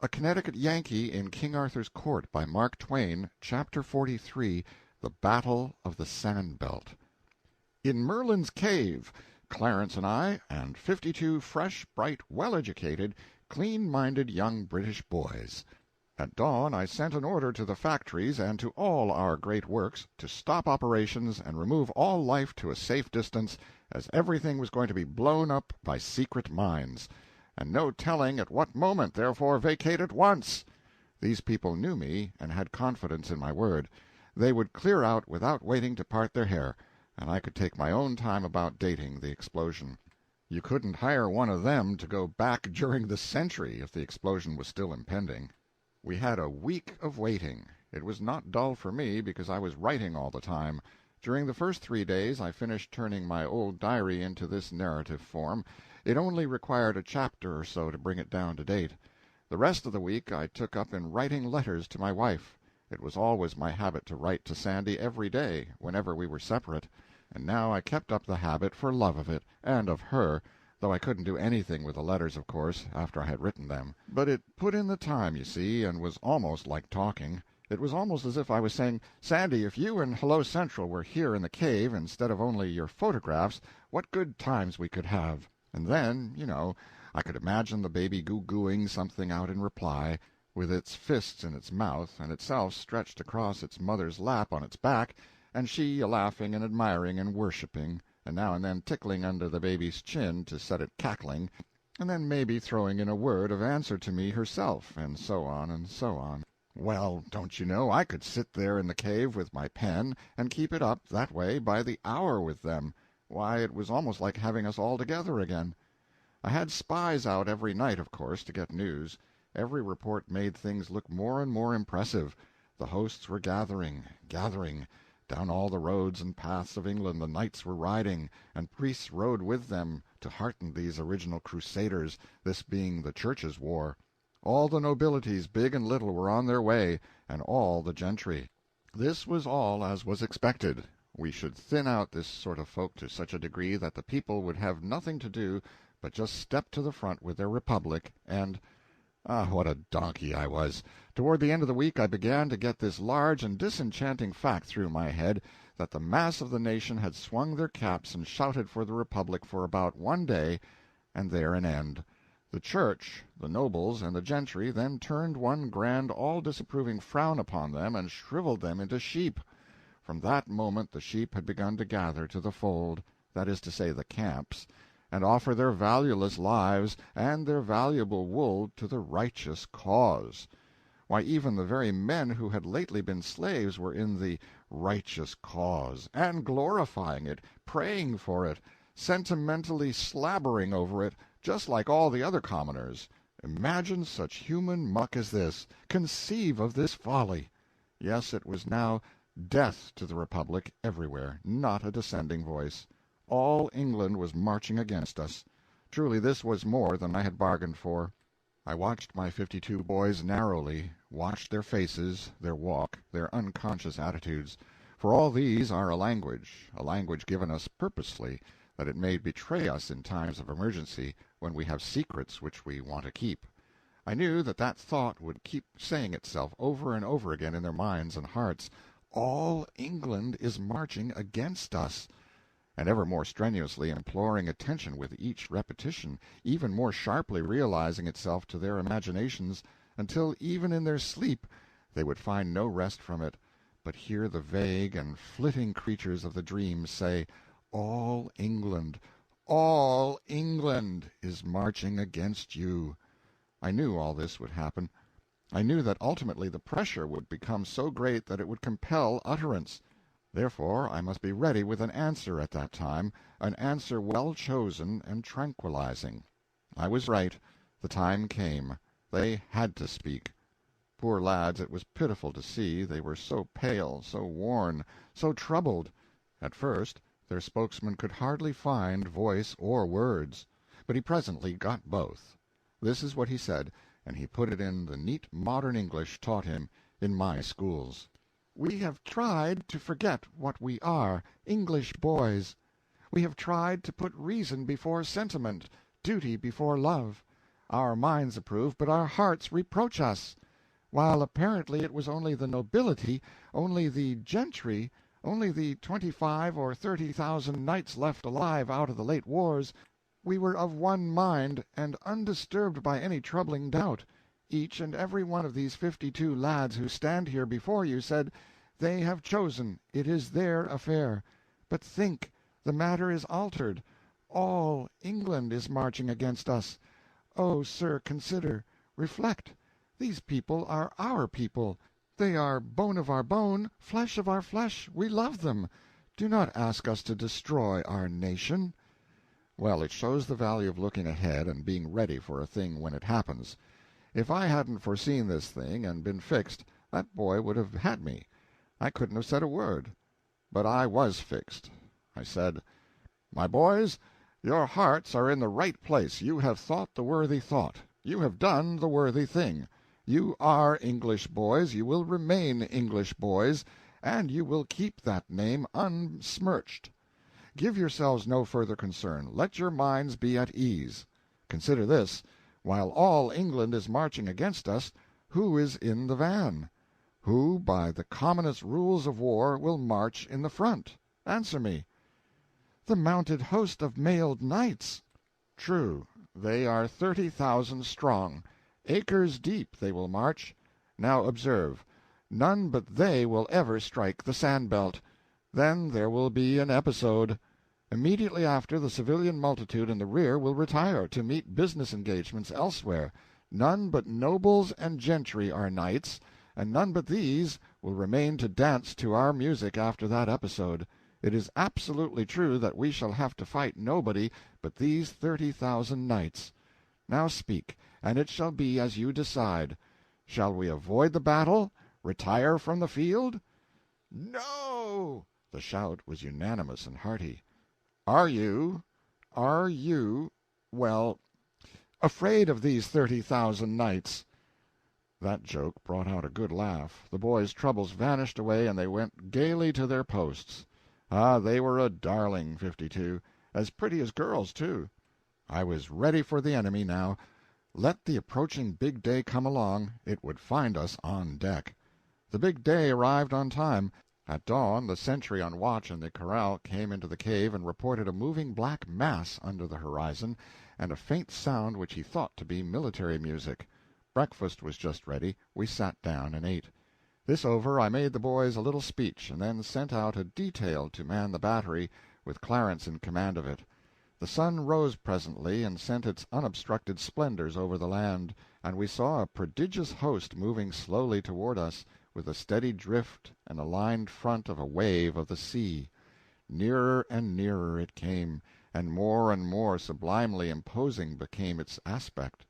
A Connecticut Yankee in King Arthur's Court by Mark Twain, Chapter 43, The Battle of the Sand Belt. In Merlin's Cave, Clarence and I, and 52 fresh, bright, well-educated, clean-minded young British boys. At dawn I sent an order to the factories and to all our great works to stop operations and remove all life to a safe distance, as everything was going to be blown up by secret mines, and no telling at what moment, therefore vacate at once. These people knew me and had confidence in my word. They would clear out without waiting to part their hair, and I could take my own time about dating the explosion. You couldn't hire one of them to go back during the century if the explosion was still impending. We had a week of waiting. It was not dull for me, because I was writing all the time. During the first 3 days I finished turning my old diary into this narrative form. It only required a chapter or so to bring it down to date. The rest of the week I took up in writing letters to my wife. It was always my habit to write to Sandy every day, whenever we were separate, and now I kept up the habit for love of it, and of her, though I couldn't do anything with the letters, of course, after I had written them. But it put in the time, you see, and was almost like talking. It was almost as if I was saying, "Sandy, if you and Hello Central were here in the cave, instead of only your photographs, what good times we could have." And then, I could imagine the baby goo-gooing something out in reply, with its fists in its mouth, and itself stretched across its mother's lap on its back, and she a-laughing and admiring and worshipping, and now and then tickling under the baby's chin to set it cackling, and then maybe throwing in a word of answer to me herself, and so on and so on. Well, don't you know, I could sit there in the cave with my pen and keep it up that way by the hour with them. Why, it was almost like having us all together again. I had spies out every night, of course, to get news. Every report made things look more and more impressive. The hosts were gathering. Down all the roads and paths of England the knights were riding, and priests rode with them to hearten these original crusaders, this being the Church's war. All the nobilities, big and little, were on their way, and all the gentry. This was all as was expected. We should thin out this sort of folk to such a degree that the people would have nothing to do but just step to the front with their republic, and what a donkey I was! Toward the end of the week I began to get this large and disenchanting fact through my head, that the mass of the nation had swung their caps and shouted for the republic for about 1 day, and there an end. The Church, the nobles, and the gentry then turned one grand all-disapproving frown upon them and shriveled them into sheep. From that moment the sheep had begun to gather to the fold, that is to say the camps, and offer their valueless lives and their valuable wool to the righteous cause. Why, even the very men who had lately been slaves were in the righteous cause, and glorifying it, praying for it, sentimentally slabbering over it, just like all the other commoners. Imagine such human muck as this! Conceive of this folly! Yes, it was now death to the republic everywhere, not a dissenting voice. All England was marching against us. Truly this was more than I had bargained for. I watched my 52 boys narrowly, watched their faces, their walk, their unconscious attitudes. For all these are a language given us purposely, that it may betray us in times of emergency, when we have secrets which we want to keep. I knew that that thought would keep saying itself over and over again in their minds and hearts, "All England is marching against us," and ever more strenuously imploring attention with each repetition, even more sharply realizing itself to their imaginations, until even in their sleep they would find no rest from it, but hear the vague and flitting creatures of the dream say, "All England, all England is marching against you." I knew all this would happen. I knew that ultimately the pressure would become so great that it would compel utterance. Therefore I must be ready with an answer at that time, an answer well chosen and tranquilizing. I was right. The time came. They had to speak. Poor lads, it was pitiful to see, they were so pale, so worn, so troubled. At first their spokesman could hardly find voice or words, but he presently got both. This is what he said, and he put it in the neat modern English taught him in my schools. "We have tried to forget what we are, English boys. We have tried to put reason before sentiment, duty before love. Our minds approve, but our hearts reproach us. While apparently it was only the nobility, only the gentry, only the 25 or 30,000 knights left alive out of the late wars, we were of one mind, and undisturbed by any troubling doubt. Each and every one of these 52 lads who stand here before you said, "They have chosen, it is their affair." But think, the matter is altered. All England is marching against us. Oh, sir, consider, reflect. These people are our people. They are bone of our bone, flesh of our flesh. We love them. Do not ask us to destroy our nation. Well, it shows the value of looking ahead and being ready for a thing when it happens. If I hadn't foreseen this thing and been fixed, that boy would have had me. I couldn't have said a word. But I was fixed. I said, "My boys, your hearts are in the right place. You have thought the worthy thought. You have done the worthy thing. You are English boys, you will remain English boys, and you will keep that name unsmirched. Give yourselves no further concern. Let your minds be at ease. Consider this: while all England is marching against us, who is in the van? Who, by the commonest rules of war, will march in the front? Answer me." "The mounted host of mailed knights." "True. They are 30,000 strong. Acres deep they will march. Now observe. None but they will ever strike the sand-belt. Then there will be an episode. Immediately after, the civilian multitude in the rear will retire, to meet business engagements elsewhere. None but nobles and gentry are knights, and none but these will remain to dance to our music after that episode. It is absolutely true that we shall have to fight nobody but these 30,000 knights. Now speak, and it shall be as you decide. Shall we avoid the battle? Retire from the field?" "No!" The shout was unanimous and hearty. "Are you, well, afraid of these 30,000 knights?" That joke brought out a good laugh. The boys' troubles vanished away, and they went gaily to their posts. Ah, they were a darling 52. As pretty as girls, too. I was ready for the enemy now. Let the approaching big day come along, it would find us on deck. The big day arrived on time. At dawn the sentry on watch in the corral came into the cave and reported a moving black mass under the horizon, and a faint sound which he thought to be military music. Breakfast was just ready. We sat down and ate. This over, I made the boys a little speech, and then sent out a detail to man the battery, with Clarence in command of it. The sun rose presently and sent its unobstructed splendors over the land, and we saw a prodigious host moving slowly toward us, with a steady drift and a lined front of a wave of the sea. Nearer and nearer it came, and more sublimely imposing became its aspect.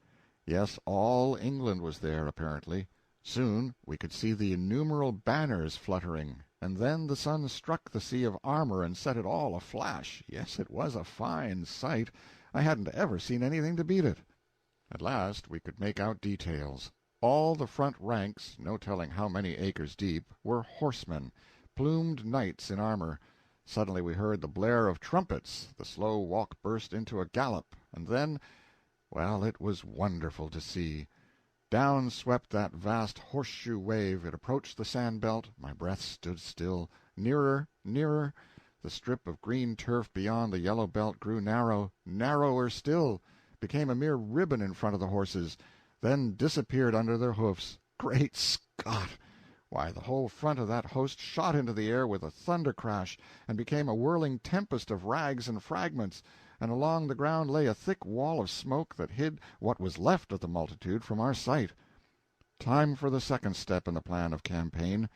Yes, all England was there, apparently. Soon we could see the innumerable banners fluttering, and then the sun struck the sea of armor and set it all aflash. Yes, it was a fine sight. I hadn't ever seen anything to beat it. At last we could make out details. All the front ranks, no telling how many acres deep, were horsemen, plumed knights in armor. Suddenly we heard the blare of trumpets, the slow walk burst into a gallop, and then, well, it was wonderful to see. Down swept that vast horseshoe wave. It approached the sand-belt. My breath stood still. Nearer, nearer. The strip of green turf beyond the yellow belt grew narrow, narrower still, became a mere ribbon in front of the horses, then disappeared under their hoofs. Great Scott! Why, the whole front of that host shot into the air with a thunder crash, and became a whirling tempest of rags and fragments, and along the ground lay a thick wall of smoke that hid what was left of the multitude from our sight. Time for the second step in the plan of campaign.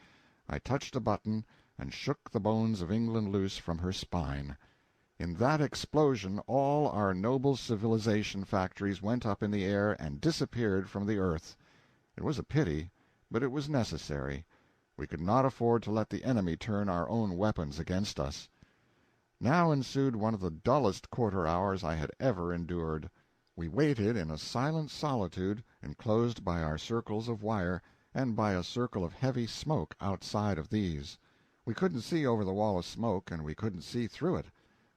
I touched a button and shook the bones of England loose from her spine. In that explosion all our noble civilization factories went up in the air and disappeared from the earth. It was a pity, but it was necessary. We could not afford to let the enemy turn our own weapons against us. Now ensued one of the dullest quarter-hours I had ever endured. We waited in a silent solitude, enclosed by our circles of wire, and by a circle of heavy smoke outside of these. We couldn't see over the wall of smoke, and we couldn't see through it.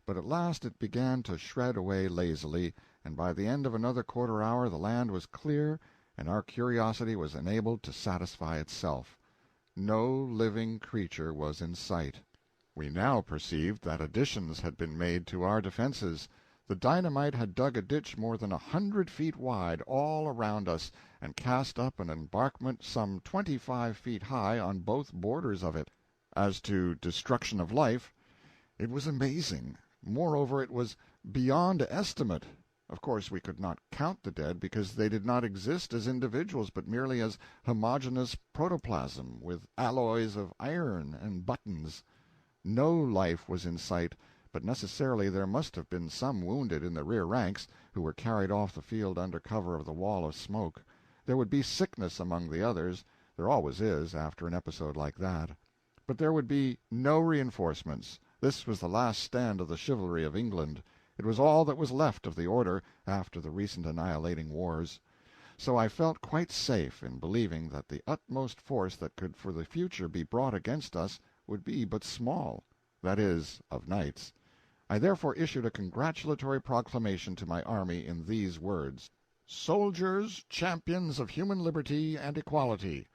But at last it began to shred away lazily, and by the end of another quarter hour the land was clear and our curiosity was enabled to satisfy itself. No living creature was in sight. We now perceived that additions had been made to our defenses. The dynamite had dug a ditch more than 100 feet wide all around us, and cast up an embankment some 25 feet high on both borders of it. As to destruction of life, it was amazing. Moreover, it was beyond estimate. Of course, we could not count the dead, because they did not exist as individuals, but merely as homogeneous protoplasm, with alloys of iron and buttons. No life was in sight, but necessarily there must have been some wounded in the rear ranks, who were carried off the field under cover of the wall of smoke. There would be sickness among the others. There always is, after an episode like that. But there would be no reinforcements. This was the last stand of the chivalry of England. It was all that was left of the order after the recent annihilating wars. So I felt quite safe in believing that the utmost force that could for the future be brought against us would be but small, that is, of knights. I therefore issued a congratulatory proclamation to my army in these words: "Soldiers, champions of human liberty and equality,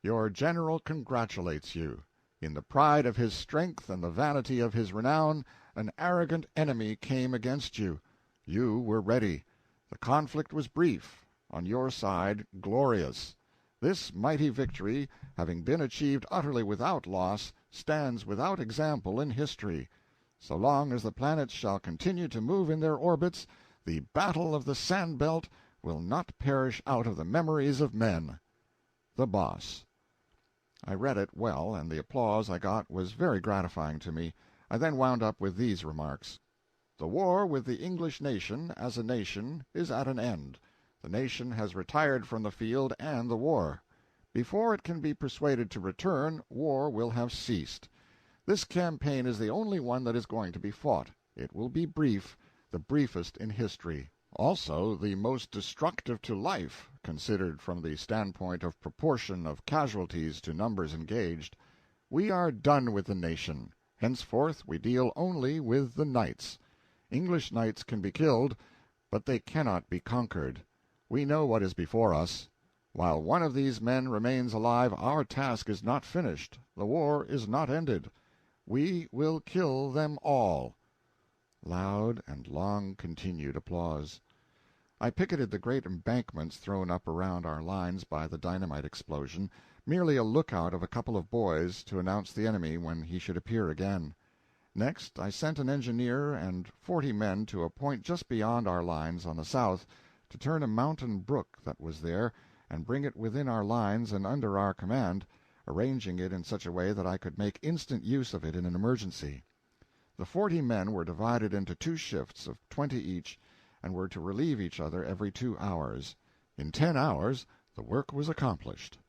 your general congratulates you. In the pride of his strength and the vanity of his renown, an arrogant enemy came against you. You were ready. The conflict was brief, on your side glorious. This mighty victory, having been achieved utterly without loss, stands without example in history. So long as the planets shall continue to move in their orbits, the Battle of the Sand Belt will not perish out of the memories of men. The Boss." I read it well, and the applause I got was very gratifying to me. I then wound up with these remarks: "The war with the English nation, as a nation, is at an end. The nation has retired from the field and the war. Before it can be persuaded to return, war will have ceased. This campaign is the only one that is going to be fought. It will be brief, the briefest in history. Also the most destructive to life, considered from the standpoint of proportion of casualties to numbers engaged. We are done with the nation. Henceforth we deal only with the knights. English knights can be killed, but they cannot be conquered. We know what is before us. While one of these men remains alive, our task is not finished. The war is not ended. We will kill them all." Loud and long-continued applause. I picketed the great embankments thrown up around our lines by the dynamite explosion, merely a lookout of a couple of boys to announce the enemy when he should appear again. Next I sent an engineer and 40 men to a point just beyond our lines on the south, to turn a mountain brook that was there and bring it within our lines and under our command, arranging it in such a way that I could make instant use of it in an emergency. The 40 men were divided into 2 shifts of 20 each, and were to relieve each other every 2 hours. In 10 hours the work was accomplished.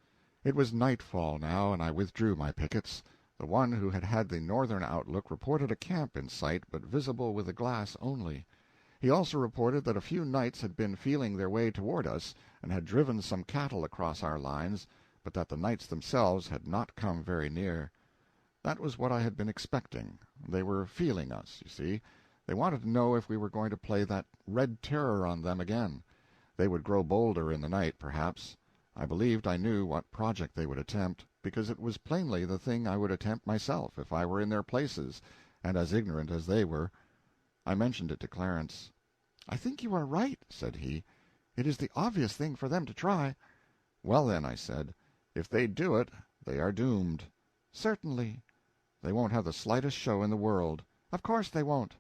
It was nightfall now, and I withdrew my pickets. The one who had had the northern outlook reported a camp in sight, but visible with the glass only. He also reported that a few knights had been feeling their way toward us, and had driven some cattle across our lines, but that the knights themselves had not come very near. That was what I had been expecting. They were feeling us, you see. They wanted to know if we were going to play that Red Terror on them again. They would grow bolder in the night, perhaps. I believed I knew what project they would attempt, because it was plainly the thing I would attempt myself if I were in their places, and as ignorant as they were. I mentioned it to Clarence. "I think you are right," said he. "It is the obvious thing for them to try." "Well, then," I said, "if they do it, they are doomed." "Certainly." "They won't have the slightest show in the world." "Of course they won't."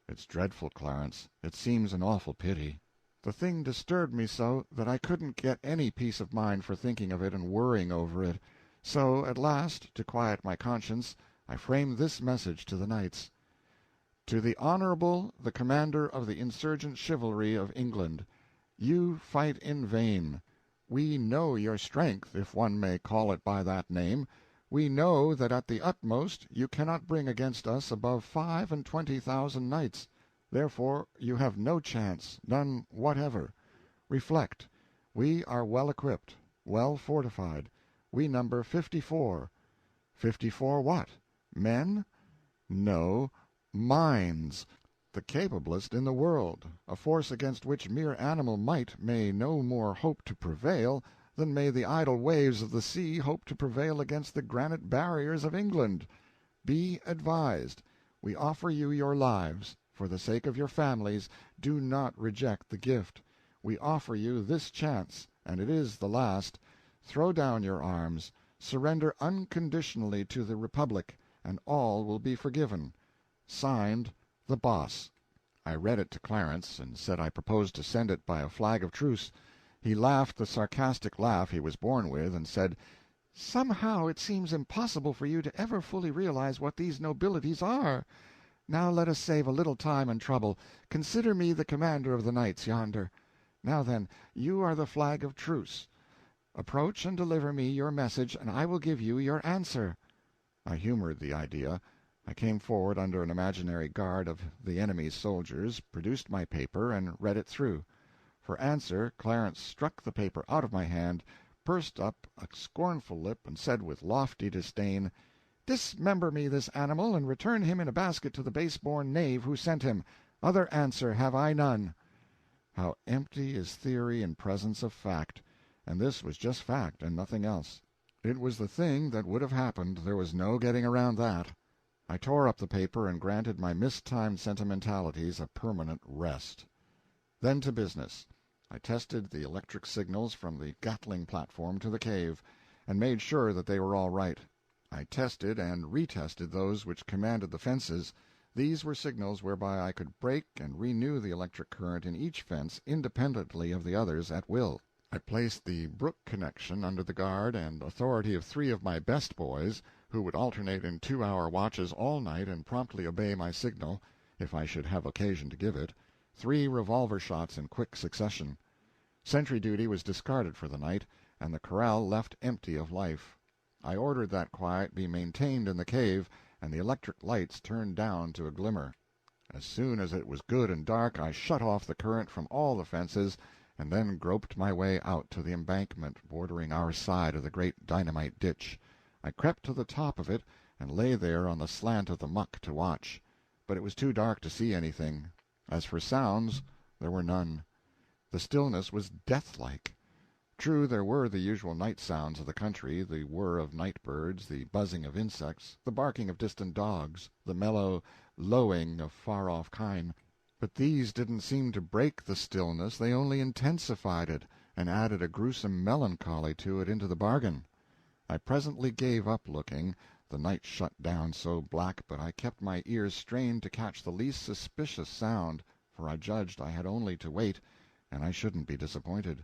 "It's dreadful, Clarence. It seems an awful pity." The thing disturbed me so that I couldn't get any peace of mind for thinking of it and worrying over it. So, at last, to quiet my conscience, I framed this message to the knights: "To the Honorable, the Commander of the Insurgent Chivalry of England, you fight in vain. We know your strength, if one may call it by that name. We know that at the utmost you cannot bring against us above 25,000 knights. Therefore you have no chance, none whatever. Reflect. We are well equipped, well fortified. We number 54. 54 what? Men? No, minds. the capablest in the world, a force against which mere animal might may no more hope to prevail than may the idle waves of the sea hope to prevail against the granite barriers of England. Be advised. We offer you your lives. For the sake of your families, do not reject the gift. We offer you this chance, and it is the last. Throw down your arms. Surrender unconditionally to the Republic, and all will be forgiven. Signed, The Boss. I read it to Clarence, and said I proposed to send it by a flag of truce. He laughed the sarcastic laugh he was born with, and said, "Somehow it seems impossible for you to ever fully realize what these nobilities are. Now let us save a little time and trouble. Consider me the commander of the knights yonder. Now then, you are the flag of truce. Approach and deliver me your message, and I will give you your answer." I humored the idea. I came forward under an imaginary guard of the enemy's soldiers, produced my paper, and read it through. For answer, Clarence struck the paper out of my hand, pursed up a scornful lip, and said with lofty disdain, "Dismember me this animal, and return him in a basket to the base-born knave who sent him. Other answer have I none." How empty is theory in presence of fact! And this was just fact, and nothing else. It was the thing that would have happened. There was no getting around that. I tore up the paper and granted my mistimed sentimentalities a permanent rest. Then to business. I tested the electric signals from the Gatling platform to the cave, and made sure that they were all right. I tested and retested those which commanded the fences. These were signals whereby I could break and renew the electric current in each fence independently of the others at will. I placed the Brook connection under the guard and authority of 3 of my best boys, who would alternate in 2-hour watches all night and promptly obey my signal, if I should have occasion to give it, 3 revolver shots in quick succession. Sentry duty was discarded for the night, and the corral left empty of life. I ordered that quiet be maintained in the cave, and the electric lights turned down to a glimmer. As soon as it was good and dark, I shut off the current from all the fences, and then groped my way out to the embankment bordering our side of the great dynamite ditch. I crept to the top of it, and lay there on the slant of the muck to watch. But it was too dark to see anything. As for sounds, there were none. The stillness was deathlike. True, there were the usual night sounds of the country, the whir of night birds, the buzzing of insects, the barking of distant dogs, the mellow lowing of far-off kine. But these didn't seem to break the stillness, they only intensified it, and added a gruesome melancholy to it into the bargain. I presently gave up looking, the night shut down so black, but I kept my ears strained to catch the least suspicious sound, for I judged I had only to wait, and I shouldn't be disappointed.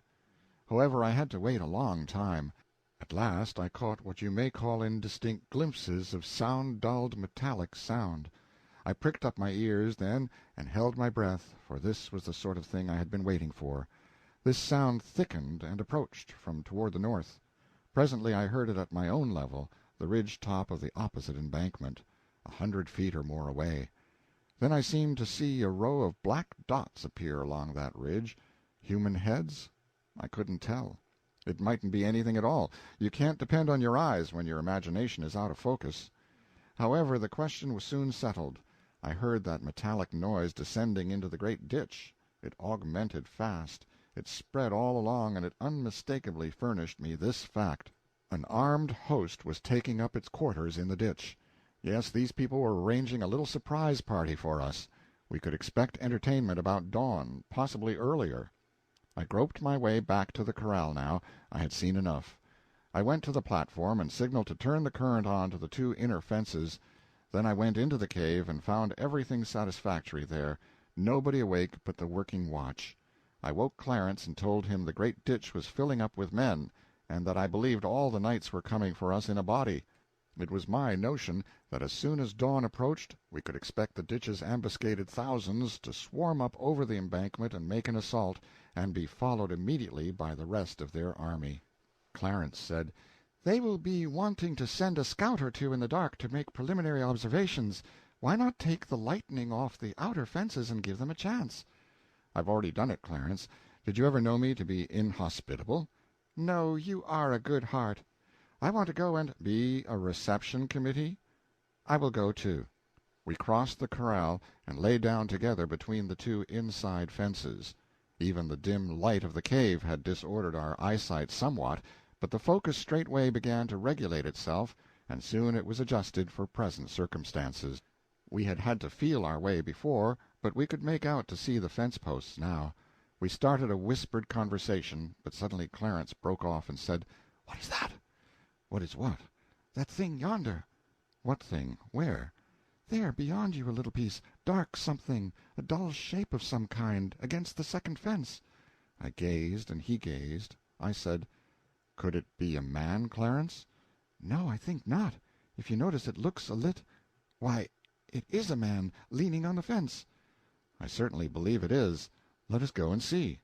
However, I had to wait a long time. At last I caught what you may call indistinct glimpses of sound-dulled metallic sound. I pricked up my ears then and held my breath, for this was the sort of thing I had been waiting for. This sound thickened and approached from toward the north. Presently I heard it at my own level, the ridge top of the opposite embankment, 100 feet or more away. Then I seemed to see a row of black dots appear along that ridge. Human heads? I couldn't tell. It mightn't be anything at all. You can't depend on your eyes when your imagination is out of focus. However, the question was soon settled. I heard that metallic noise descending into the great ditch. It augmented fast. It spread all along, and it unmistakably furnished me this fact. An armed host was taking up its quarters in the ditch. Yes, these people were arranging a little surprise party for us. We could expect entertainment about dawn, possibly earlier. I groped my way back to the corral now. I had seen enough. I went to the platform and signaled to turn the current on to the 2 inner fences. Then I went into the cave and found everything satisfactory there, nobody awake but the working watch. I woke Clarence and told him the great ditch was filling up with men, and that I believed all the knights were coming for us in a body. It was my notion that as soon as dawn approached we could expect the ditch's ambuscaded thousands to swarm up over the embankment and make an assault, and be followed immediately by the rest of their army. Clarence said, "They will be wanting to send a scout or 2 in the dark to make preliminary observations. Why not take the lightning off the outer fences and give them a chance?" "I've already done it, Clarence. Did you ever know me to be inhospitable?" "No, you are a good heart. I want to go and—" "Be a reception committee?" "I will go, too." We crossed the corral and lay down together between the two inside fences. Even the dim light of the cave had disordered our eyesight somewhat, but the focus straightway began to regulate itself, and soon it was adjusted for present circumstances. We had had to feel our way before, but we could make out to see the fence-posts now. We started a whispered conversation, but suddenly Clarence broke off and said, "What is that?" "What is what?" "That thing yonder." "What thing? Where?" "There, beyond you a little piece. Dark something, a dull shape of some kind, against the second fence." I gazed, and he gazed. I said, "Could it be a man, Clarence?" "No, I think not. If you notice, it looks a why, it is a man, leaning on the fence." "I certainly believe it is. Let us go and see."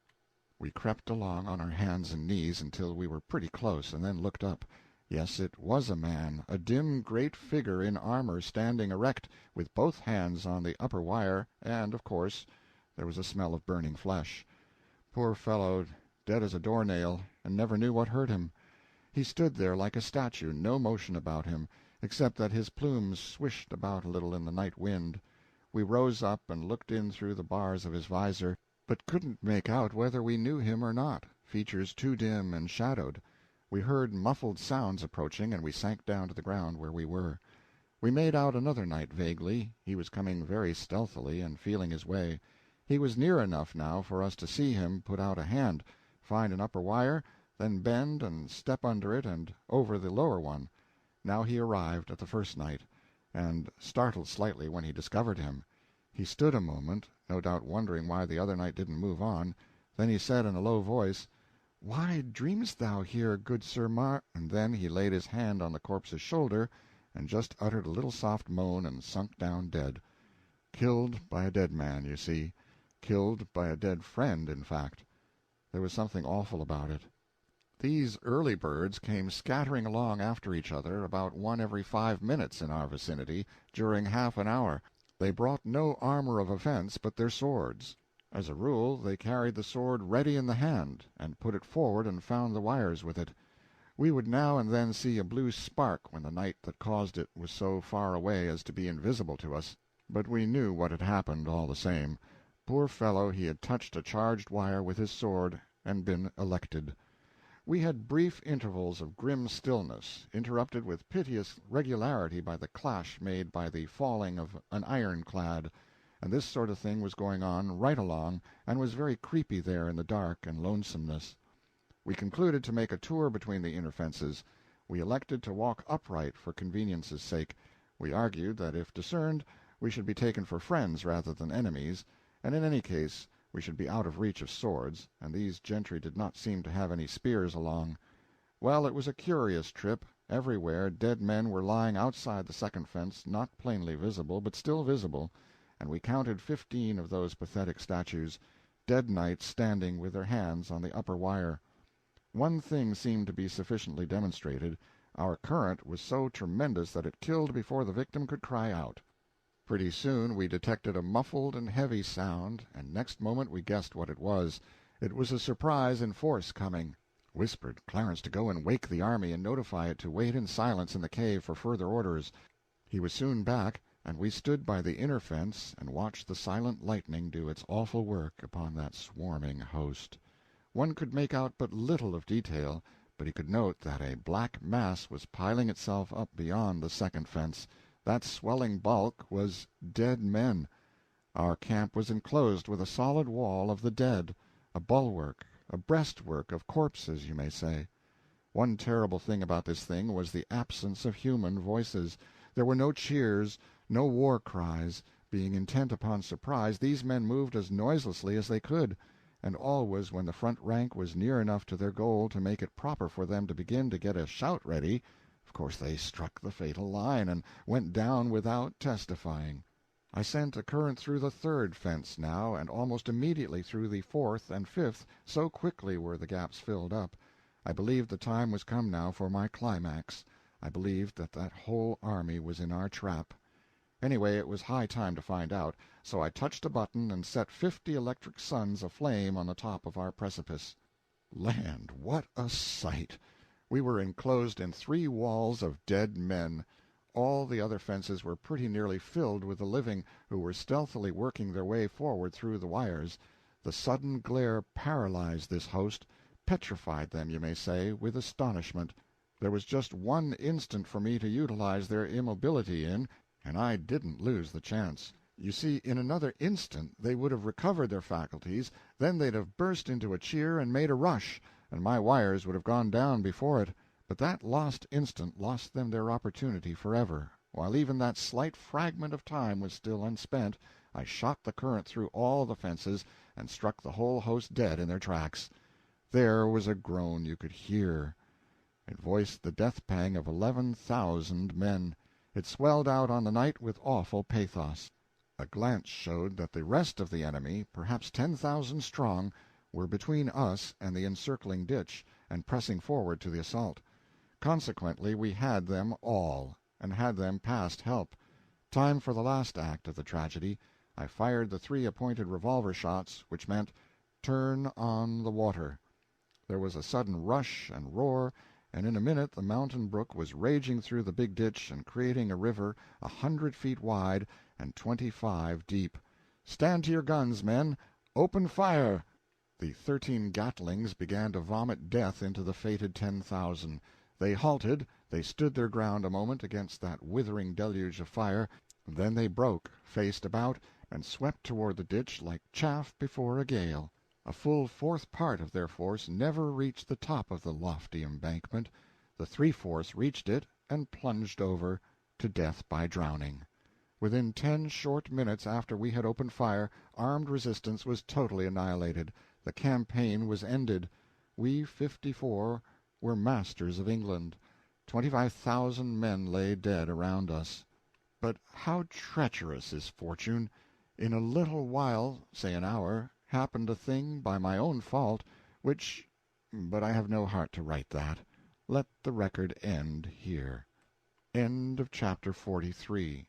We crept along on our hands and knees until we were pretty close, and then looked up. Yes, it was a man, a dim great figure in armor, standing erect, with both hands on the upper wire, and, of course, there was a smell of burning flesh. Poor fellow, dead as a door-nail, and never knew what hurt him. He stood there like a statue, no motion about him, except that his plumes swished about a little in the night wind. We rose up and looked in through the bars of his visor, but couldn't make out whether we knew him or not, features too dim and shadowed. We heard muffled sounds approaching, and we sank down to the ground where we were. We made out another knight vaguely. He was coming very stealthily, and feeling his way. He was near enough now for us to see him put out a hand, find an upper wire, then bend and step under it and over the lower one. Now he arrived at the first knight, and startled slightly when he discovered him. He stood a moment, no doubt wondering why the other knight didn't move on. Then he said in a low voice, "Why dreamest thou here, good Sir Mar—" And then he laid his hand on the corpse's shoulder, and just uttered a little soft moan and sunk down dead. Killed by a dead man, you see. Killed by a dead friend, in fact. There was something awful about it. These early birds came scattering along after each other, about one every 5 minutes in our vicinity, during half an hour. They brought no armor of offense but their swords. As a rule, they carried the sword ready in the hand, and put it forward and found the wires with it. We would now and then see a blue spark when the knight that caused it was so far away as to be invisible to us, but we knew what had happened all the same. Poor fellow, he had touched a charged wire with his sword and been elected. We had brief intervals of grim stillness, interrupted with piteous regularity by the clash made by the falling of an ironclad, and this sort of thing was going on right along, and was very creepy there in the dark and lonesomeness. We concluded to make a tour between the inner fences. We elected to walk upright for convenience's sake. We argued that if discerned, we should be taken for friends rather than enemies, and in any case we should be out of reach of swords, and these gentry did not seem to have any spears along. Well, it was a curious trip. Everywhere dead men were lying outside the second fence, not plainly visible, but still visible, and we counted 15 of those pathetic statues, dead knights standing with their hands on the upper wire. One thing seemed to be sufficiently demonstrated. Our current was so tremendous that it killed before the victim could cry out. Pretty soon we detected a muffled and heavy sound, and next moment we guessed what it was. It was a surprise in force coming. Whispered Clarence to go and wake the army and notify it to wait in silence in the cave for further orders. He was soon back, and we stood by the inner fence and watched the silent lightning do its awful work upon that swarming host. One could make out but little of detail, but he could note that a black mass was piling itself up beyond the second fence. That swelling bulk was dead men. Our camp was enclosed with a solid wall of the dead, a bulwark, a breastwork of corpses, you may say. One terrible thing about this thing was the absence of human voices. There were no cheers, no war cries. Being intent upon surprise, these men moved as noiselessly as they could, and always when the front rank was near enough to their goal to make it proper for them to begin to get a shout ready, of course they struck the fatal line and went down without testifying. I sent a current through the third fence now, and almost immediately through the fourth and fifth, so quickly were the gaps filled up. I believed the time was come now for my climax. I believed that that whole army was in our trap. Anyway, it was high time to find out, so I touched a button and set 50 electric suns aflame on the top of our precipice. Land, what a sight! We were enclosed in 3 walls of dead men. All the other fences were pretty nearly filled with the living, who were stealthily working their way forward through the wires. The sudden glare paralyzed this host, petrified them, you may say, with astonishment. There was just one instant for me to utilize their immobility in, and I didn't lose the chance. You see, in another instant they would have recovered their faculties, then they'd have burst into a cheer and made a rush, and my wires would have gone down before it. But that lost instant lost them their opportunity forever. While even that slight fragment of time was still unspent, I shot the current through all the fences and struck the whole host dead in their tracks. There was a groan you could hear. It voiced the death pang of 11,000 men. It swelled out on the night with awful pathos. A glance showed that the rest of the enemy, perhaps 10,000 strong, were between us and the encircling ditch, and pressing forward to the assault. Consequently, we had them all, and had them past help. Time for the last act of the tragedy. I fired the 3 appointed revolver shots, which meant, "Turn on the water." There was a sudden rush and roar, and in a minute the mountain brook was raging through the big ditch and creating a river 100 feet wide and 25 deep. "Stand to your guns, men! Open fire!" The 13 Gatlings began to vomit death into the fated 10,000. They halted, they stood their ground a moment against that withering deluge of fire, then they broke, faced about, and swept toward the ditch like chaff before a gale. A full 1/4 part of their force never reached the top of the lofty embankment. The 3/4 reached it and plunged over, to death by drowning. Within 10 short minutes after we had opened fire, armed resistance was totally annihilated. The campaign was ended. We 54 were masters of England. 25,000 men lay dead around us. But how treacherous is fortune! In a little while, say an hour, happened a thing by my own fault, but I have no heart to write that. Let the record end here. End of chapter 43.